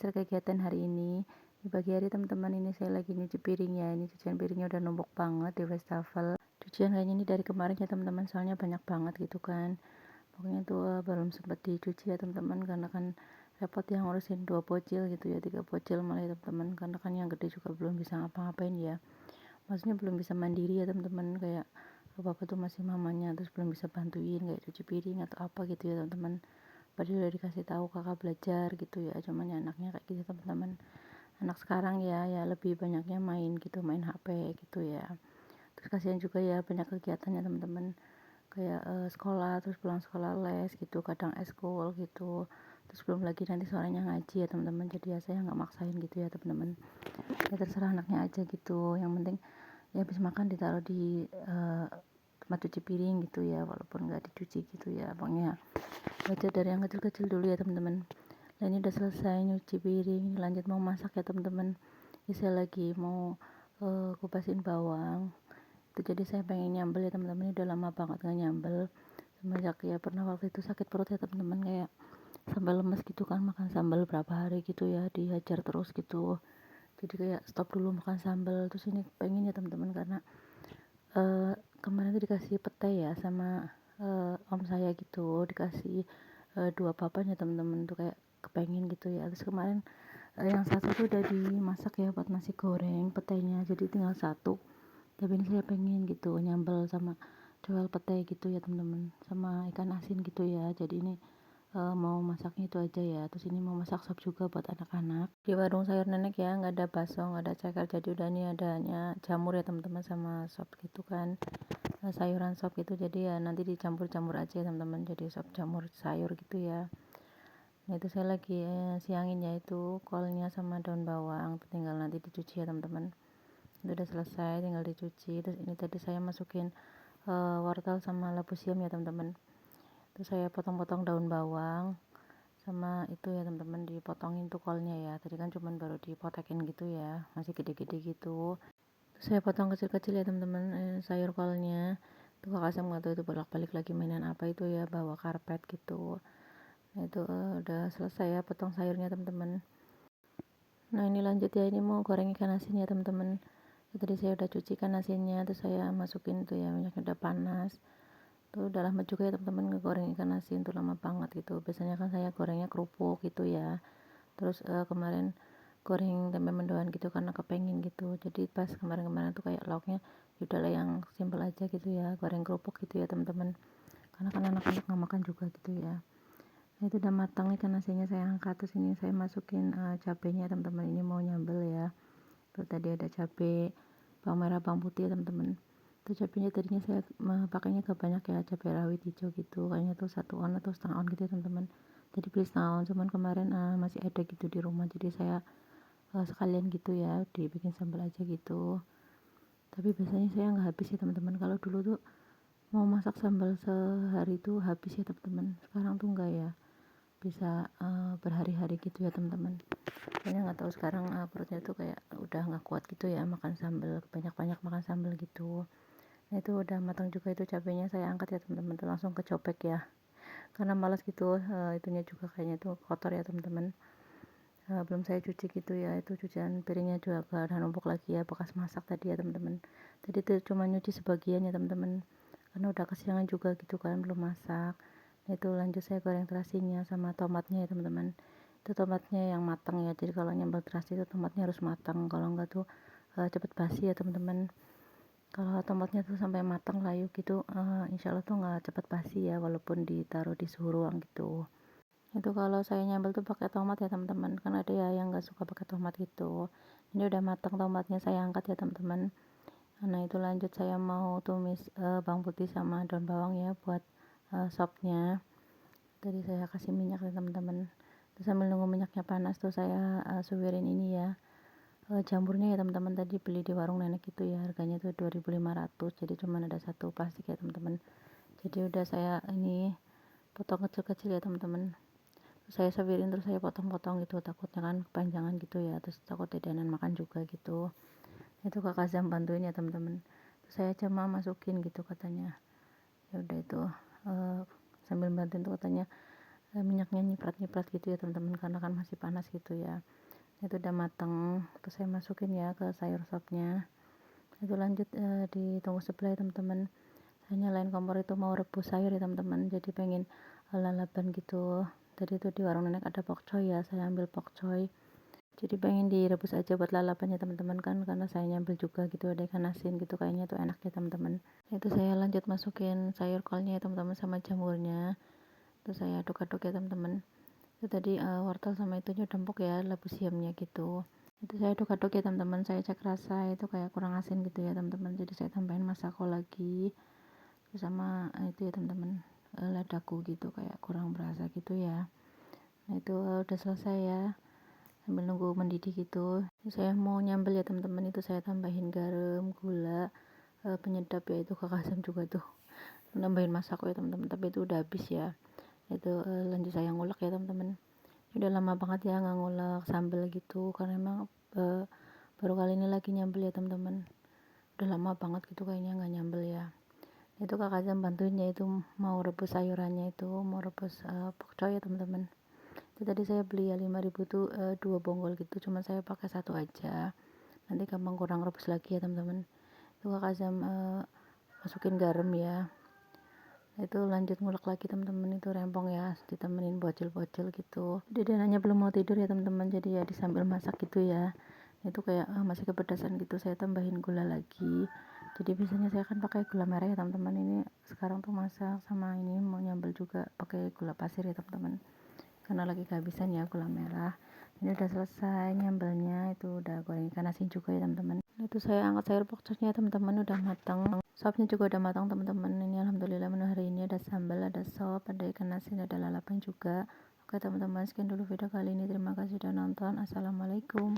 hasil kegiatan hari ini. Di pagi hari teman-teman ini saya lagi nyuci piring ya. Ini cucian piringnya udah numpuk banget di wastafel. Cucian kayaknya ini dari kemarin ya teman-teman, soalnya banyak banget gitu kan. Pokoknya tuh belum sempat dicuci ya teman-teman, karena kan repot yang ngurusin 2 bocil gitu ya, 3 bocil malah ya teman-teman. Karena kan yang gede juga belum bisa ngapa-ngapain ya. Maksudnya belum bisa mandiri ya teman-teman, kayak apa-apa tuh masih mamanya, terus belum bisa bantuin kayak cuci piring atau apa gitu ya teman-teman. Padahal udah dikasih tahu kakak belajar gitu ya, cuman ya anaknya kayak gitu teman-teman. Anak sekarang ya lebih banyaknya main gitu, main HP gitu ya. Terus kasihan juga ya, banyak kegiatannya teman-teman, kayak sekolah, terus pulang sekolah les gitu, kadang eskul gitu. Terus belum lagi nanti sorenya ngaji ya teman-teman. Jadi ya saya nggak maksain gitu ya teman-teman, ya terserah anaknya aja gitu. Yang penting ya habis makan ditaruh di tempat cuci piring gitu ya, walaupun nggak dicuci gitu ya. Pokoknya baca dari yang kecil-kecil dulu ya teman-teman. Nah ini udah selesai nyuci piring, lanjut mau masak ya teman-teman. Ini saya lagi mau kupasin bawang itu, jadi saya pengen nyambel ya teman-teman. Ini udah lama banget nggak nyambel, semenjak ya pernah waktu itu sakit perut ya teman-teman, kayak sampai lemes gitu kan, makan sambal berapa hari gitu ya, dihajar terus gitu. Jadi kayak stop dulu makan sambal. Terus ini pengen ya teman-teman, karena kemarin tuh dikasih pete ya sama om saya gitu, dikasih 2 papan ya teman-teman, tuh kayak kepengen gitu ya. Terus kemarin yang satu tuh udah dimasak ya buat nasi goreng petenya, jadi tinggal satu. Tapi ini saya pengen gitu nyambel sama jual pete gitu ya teman-teman, sama ikan asin gitu ya. Jadi ini mau masaknya itu aja ya. Terus ini mau masak sop juga buat anak-anak. Di warung sayur nenek ya, nggak ada bakso, nggak ada ceker, jadi udah nih adanya jamur ya teman-teman sama sop gitu kan, sayuran sop gitu. Jadi ya nanti dicampur-campur aja ya teman-teman, jadi sop jamur sayur gitu ya. Nah itu saya lagi siangin ya itu kolnya sama daun bawang, tinggal nanti dicuci ya teman-teman. Itu udah selesai, tinggal dicuci. Terus ini tadi saya masukin wortel sama labu siam ya teman-teman. Terus saya potong-potong daun bawang sama itu ya teman-teman, dipotongin tuh kolnya ya. Tadi kan cuman baru dipotekin gitu ya, masih gede-gede gitu. Terus saya potong kecil-kecil ya teman-teman sayur kolnya. Tuh kakak Sam nggak tahu itu bolak-balik lagi mainan apa itu ya, bawa karpet gitu. Nah itu udah selesai ya potong sayurnya teman-teman. Nah ini lanjut ya, ini mau goreng ikan asin ya teman-teman. Tadi saya udah cuci ikan asinnya, terus saya masukin tuh ya, minyaknya udah panas. Tuh udah lama juga ya teman-teman ngegoreng ikan asin tuh, lama banget gitu. Biasanya kan saya gorengnya kerupuk gitu ya. Terus kemarin goreng tempe mendoan gitu karena kepengen gitu. Jadi pas kemarin-kemarin tuh kayak lauknya udahlah yang simple aja gitu ya, goreng kerupuk gitu ya teman-teman. Karena kan anak-anak nggak makan juga gitu ya. Nah itu udah matang ikan asinnya, saya angkat. Terus ini saya masukin cabenya teman-teman, ini mau nyambel ya. Tuh tadi ada cabai, bawang merah, bawang putih ya teman-teman. Tuh cabenya tadinya saya pakainya gak banyak ya, cabai rawit hijau gitu, kayaknya tuh 1 on atau setengah on gitu ya teman-teman. Jadi beli setengah on, cuman kemarin masih ada gitu di rumah, jadi saya sekalian gitu ya, dibikin sambal aja gitu. Tapi biasanya saya nggak habis ya teman-teman. Kalau dulu tuh mau masak sambal sehari tuh habis ya teman-teman. Sekarang tuh enggak ya, bisa berhari-hari gitu ya teman-teman. Kayaknya nggak tahu sekarang perutnya tuh kayak udah nggak kuat gitu ya, makan sambal, banyak-banyak makan sambal gitu. Nah itu udah matang juga itu cabenya, saya angkat ya teman-teman, tuh langsung kecopek ya, karena malas gitu itunya juga kayaknya tuh kotor ya teman-teman. Belum saya cuci gitu ya, itu cucian piringnya juga udah numpuk lagi ya, bekas masak tadi ya teman-teman. Tadi tuh cuma nyuci sebagian ya teman-teman, karena udah kesiangan juga gitu kan, belum masak. Nah itu lanjut saya goreng terasinya sama tomatnya ya teman-teman. Itu tomatnya yang matang ya, jadi kalau nyambal terasi itu tomatnya harus matang, kalau enggak tuh cepet basi ya teman-teman. Kalau tomatnya tuh sampai matang layu gitu, insya Allah tuh nggak cepet basi ya, walaupun ditaruh di suhu ruang gitu. Itu kalau saya nyambel tuh pakai tomat ya teman-teman, kan ada ya yang nggak suka pakai tomat gitu. Ini udah matang tomatnya, saya angkat ya teman-teman. Nah itu lanjut saya mau tumis bawang putih sama daun bawang ya buat sopnya. Tadi saya kasih minyak ya teman-teman. Terus sambil nunggu minyaknya panas tuh saya suwirin ini ya, jamurnya ya teman-teman. Tadi beli di warung nenek itu ya, harganya tuh 2.500, jadi cuma ada satu plastik ya teman-teman. Jadi udah saya ini potong kecil-kecil ya teman-teman. Saya sawirin, terus saya potong-potong gitu, takutnya kan kepanjangan gitu ya, terus takut dedanan makan juga gitu. Itu kakak Zam bantuin ya teman-teman. Terus saya cuma masukin gitu katanya. Ya udah itu sambil bantuin tuh katanya minyaknya nyiprat-nyiprat gitu ya teman-teman, karena kan masih panas gitu ya. Itu udah mateng, terus saya masukin ya ke sayur sopnya. Itu lanjut ditunggu sebelah ya teman-teman. Saya nyalain kompor itu mau rebus sayur ya teman-teman, jadi pengen lalapan gitu. Tadi itu di warung nenek ada pokcoy ya, saya ambil pokcoy, jadi pengen direbus aja buat lalapannya teman-teman, kan karena saya nyambil juga gitu, ada ikan asin gitu, kayaknya tuh enak ya teman-teman. Itu saya lanjut masukin sayur kolnya ya teman-teman sama jamurnya, terus saya aduk-aduk ya teman-teman. Itu tadi wortel sama itunya dempuk ya, labu siamnya gitu. Itu saya aduk-aduk ya teman-teman, saya cek rasa itu kayak kurang asin gitu ya teman-teman, jadi saya tambahin masako lagi. Terus sama itu ya teman-teman, ladaku gitu, kayak kurang berasa gitu ya. Nah itu udah selesai ya, sambil nunggu mendidih gitu. Saya mau nyambel ya teman-teman, itu saya tambahin garam, gula, penyedap ya, itu kakasam juga tuh, nambahin masako ya teman-teman, tapi itu udah habis ya. Itu lanjut saya ngulek ya teman-teman. Udah lama banget ya nggak ngulek sambal gitu, karena emang baru kali ini lagi nyambel ya teman-teman, udah lama banget gitu kayaknya nggak nyambel ya. Itu kakak Zam bantuin ya, itu mau rebus sayurannya, itu mau rebus pokcoy ya teman-teman. Itu tadi saya beli ya 5.000 tuh 2 bonggol gitu, cuma saya pakai satu aja, nanti gampang kurang rebus lagi ya teman-teman. Itu kakak Zam masukin garam ya. Itu lanjut ngulek lagi teman-teman, itu rempong ya, ditemenin bocil-bocil gitu. Jadi nanya belum mau tidur ya teman-teman, jadi ya disambil masak gitu ya. Itu kayak masih kepedasan gitu, saya tambahin gula lagi. Jadi biasanya saya kan pakai gula merah ya teman-teman, ini sekarang tuh masak sama ini mau nyambel juga pakai gula pasir ya teman-teman, karena lagi kehabisan ya gula merah. Ini udah selesai nyambelnya, itu udah goreng ikan asin juga ya teman-teman. Itu saya angkat sayur pokcotnya teman-teman, udah matang. Sopnya juga udah matang teman-teman. Ini alhamdulillah menu hari ini ada sambal, ada sop, ada ikan asin, ada lalapan juga. Oke teman-teman, sekian dulu video kali ini, terima kasih sudah nonton. Assalamualaikum.